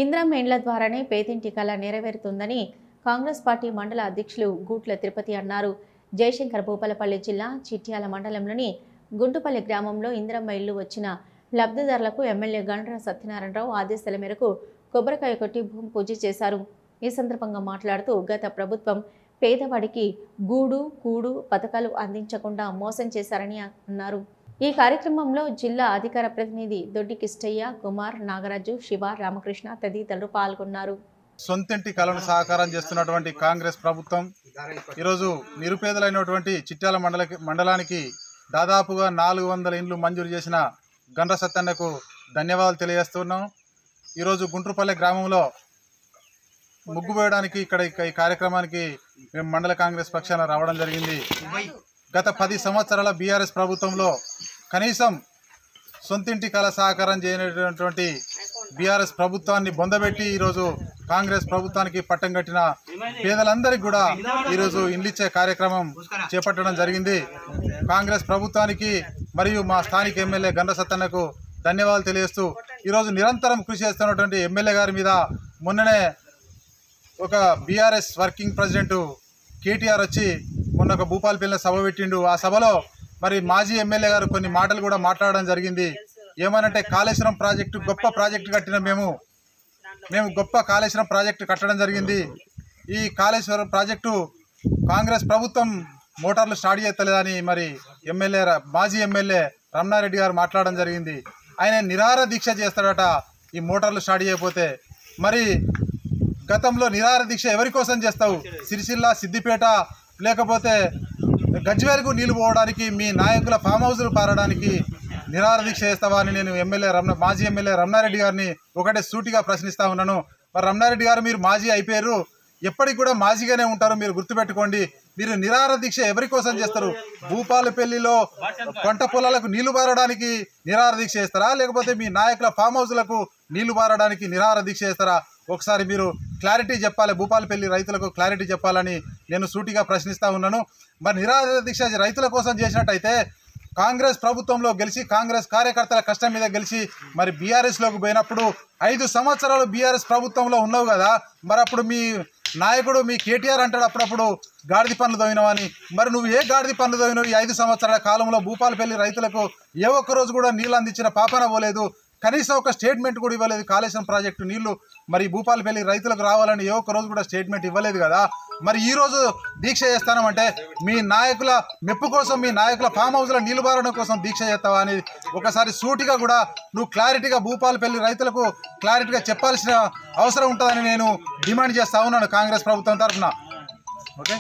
ఇందిరమ్మ ఇండ్ల ద్వారానే పేదింటి కళ నెరవేరుతుందని కాంగ్రెస్ పార్టీ మండల అధ్యక్షులు గూట్ల తిరుపతి అన్నారు. జయశంకర్ భూపాలపల్లి జిల్లా చిట్యాల మండలంలోని గుంటుపల్లి గ్రామంలో ఇందిరమ్మ ఇల్లు వచ్చిన లబ్ధిదారులకు ఎమ్మెల్యే గండ్ర సత్యనారాయణరావు ఆదేశాల మేరకు కొబ్బరికాయ కొట్టి భూమి పూజ చేశారు. ఈ సందర్భంగా మాట్లాడుతూ గత ప్రభుత్వం పేదవాడికి గూడు కూడు పథకాలు అందించకుండా మోసం చేశారని అన్నారు. ఈ కార్యక్రమంలో జిల్లా అధికార ప్రతినిధి దొడ్డి కిష్టయ్య, కుమార్, నాగరాజు, శివ, రామకృష్ణ తదితరులు పాల్గొన్నారు. సొంతింటి కళను సాకారం చేస్తున్నటువంటి కాంగ్రెస్ ప్రభుత్వం ఈరోజు నిరుపేదలైనటువంటి చిట్యాల మండలానికి దాదాపుగా 400 ఇండ్లు మంజూరు చేసిన గండ్ర సత్తన్నకు ధన్యవాదాలు తెలియజేస్తున్నాం. ఈరోజు గుంట్రుపల్లె గ్రామంలో ముగ్గు వేయడానికి ఈ కార్యక్రమానికి మేము మండల కాంగ్రెస్ పక్షాన రావడం జరిగింది. గత 10 సంవత్సరాల బీఆర్ఎస్ ప్రభుత్వంలో కనీసం సొంతింటి కళ సాకారం చేయనటువంటి బీఆర్ఎస్ ప్రభుత్వాన్ని బొందబెట్టి ఈరోజు కాంగ్రెస్ ప్రభుత్వానికి పట్టం కట్టిన పేదలందరికీ కూడా ఈరోజు ఇండ్లిచ్చే కార్యక్రమం చేపట్టడం జరిగింది. కాంగ్రెస్ ప్రభుత్వానికి మరియు మా స్థానిక ఎమ్మెల్యే గండ్ర సత్తన్నకు ధన్యవాదాలు తెలియజేస్తూ ఈరోజు నిరంతరం కృషి చేస్తున్నటువంటి ఎమ్మెల్యే గారి మీద మొన్ననే ఒక బీఆర్ఎస్ వర్కింగ్ ప్రెసిడెంట్ కేటీఆర్ వచ్చి మొన్న ఒక భూపాలపల్లిలో సభ పెట్టిండు. ఆ సభలో మరి మాజీ ఎమ్మెల్యే గారు కొన్ని మాటలు కూడా మాట్లాడడం జరిగింది. ఏమనంటే కాళేశ్వరం ప్రాజెక్టు గొప్ప ప్రాజెక్టు కట్టిన మేము గొప్ప కాళేశ్వరం ప్రాజెక్టు కట్టడం జరిగింది. ఈ కాళేశ్వరం ప్రాజెక్టు కాంగ్రెస్ ప్రభుత్వం మోటార్లు స్టార్ట్ చేస్తలేదని మరి మాజీ ఎమ్మెల్యే రమణారెడ్డి గారు మాట్లాడడం జరిగింది. ఆయన నిరాహార దీక్ష చేస్తాడట ఈ మోటార్లు స్టార్ట్ చేయకపోతే. మరి గతంలో నిరాహార దీక్ష ఎవరి కోసం చేస్తావు? సిరిసిల్ల, సిద్దిపేట లేకపోతే గజ్వేల్కు నీళ్లు పోవడానికి, మీ నాయకుల ఫామ్ హౌస్లు పారడానికి నిరాహార దీక్ష చేస్తావా అని నేను మాజీ ఎమ్మెల్యే రమణారెడ్డి గారిని ఒకటే సూటిగా ప్రశ్నిస్తా ఉన్నాను. మరి రమణారెడ్డి గారు మీరు మాజీ అయిపోయారు, ఎప్పటికి కూడా మాజీగానే ఉంటారు, మీరు గుర్తుపెట్టుకోండి. మీరు నిరాహార దీక్ష ఎవరి కోసం చేస్తారు? భూపాలపల్లిలో పంట పొలాలకు నీళ్లు పారడానికి నిరాహార దీక్ష చేస్తారా, లేకపోతే మీ నాయకుల ఫామ్ హౌస్లకు నీళ్లు పారడానికి నిరాహార దీక్ష చేస్తారా? ఒకసారి మీరు క్లారిటీ చెప్పాలి, భూపాలపల్లి రైతులకు క్లారిటీ చెప్పాలని నేను సూటిగా ప్రశ్నిస్తూ ఉన్నాను. మరి నిరాహార దీక్ష రైతుల కోసం చేసినట్టయితే కాంగ్రెస్ ప్రభుత్వంలో గెలిచి కాంగ్రెస్ కార్యకర్తల కష్టం మీద గెలిచి మరి బీఆర్ఎస్లోకి పోయినప్పుడు 5 సంవత్సరాలు బీఆర్ఎస్ ప్రభుత్వంలో ఉన్నావు కదా. మరి అప్పుడు మీ నాయకుడు మీ కేటీఆర్ అంటాడు అప్పుడప్పుడు గాడిద పనులు తోయినవని. మరి నువ్వు ఏ గాడిద పనులు తోయినవు? ఈ 5 సంవత్సరాల కాలంలో భూపాలపల్లి రైతులకు ఏ ఒక్కరోజు కూడా నీళ్ళు అందించిన పాపన పోలేదు. కనీసం ఒక స్టేట్మెంట్ కూడా ఇవ్వలేదు. కాళేశ్వరం ప్రాజెక్టు నీళ్లు మరి భూపాలపల్లి రైతులకు రావాలని ఏ ఒక్క రోజు కూడా స్టేట్మెంట్ ఇవ్వలేదు కదా. మరి ఈరోజు దీక్ష చేస్తానంటే మీ నాయకుల మెప్పు కోసం, మీ నాయకుల ఫామ్ హౌస్లో నీళ్లు బారడం కోసం దీక్ష చేస్తావా అని ఒకసారి సూటిగా కూడా నువ్వు క్లారిటీగా భూపాలపల్లి రైతులకు క్లారిటీగా చెప్పాల్సిన అవసరం ఉంటుందని నేను డిమాండ్ చేస్తా ఉన్నాను కాంగ్రెస్ ప్రభుత్వం తరఫున. ఓకే.